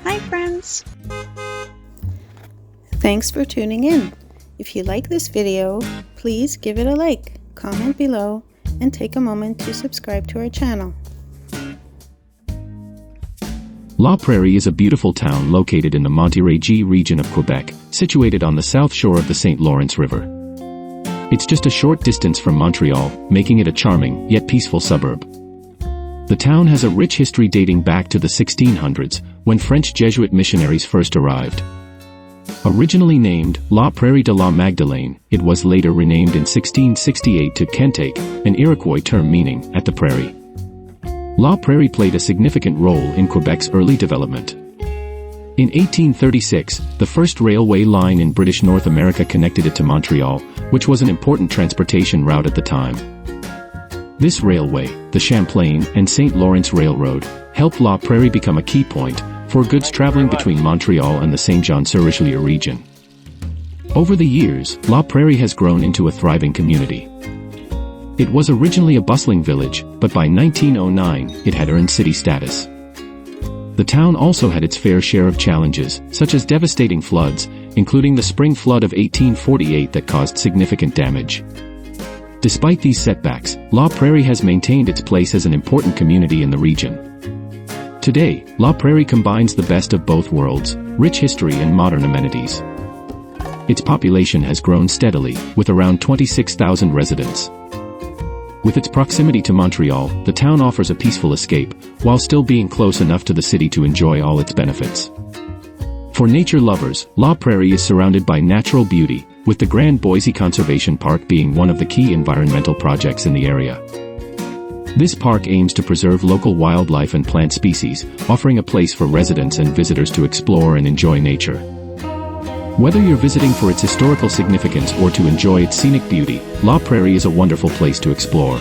Hi friends! Thanks for tuning in. If you like this video, please give it a like, comment below, and take a moment to subscribe to our channel. La Prairie is a beautiful town located in the Monterey region of Quebec, situated on the south shore of the St. Lawrence River. It's just a short distance from Montreal, making it a charming, yet peaceful suburb. The town has a rich history dating back to the 1600s, when French Jesuit missionaries first arrived. Originally named La Prairie de la Magdeleine, it was later renamed in 1668 to Kentake, an Iroquois term meaning, at the prairie. La Prairie played a significant role in Quebec's early development. In 1836, the first railway line in British North America connected it to Montreal, which was an important transportation route at the time. This railway, the Champlain and St. Lawrence Railroad, helped La Prairie become a key point for goods traveling between Montreal and the Saint-Jean-sur-Richelieu region. Over the years, La Prairie has grown into a thriving community. It was originally a bustling village, but by 1909, it had earned city status. The town also had its fair share of challenges, such as devastating floods, including the spring flood of 1848 that caused significant damage. Despite these setbacks, La Prairie has maintained its place as an important community in the region. Today, La Prairie combines the best of both worlds, rich history and modern amenities. Its population has grown steadily, with around 26,000 residents. With its proximity to Montreal, the town offers a peaceful escape, while still being close enough to the city to enjoy all its benefits. For nature lovers, La Prairie is surrounded by natural beauty, with the Grand Boise Conservation Park being one of the key environmental projects in the area. This park aims to preserve local wildlife and plant species, offering a place for residents and visitors to explore and enjoy nature. Whether you're visiting for its historical significance or to enjoy its scenic beauty, La Prairie is a wonderful place to explore.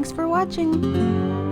Thanks for watching!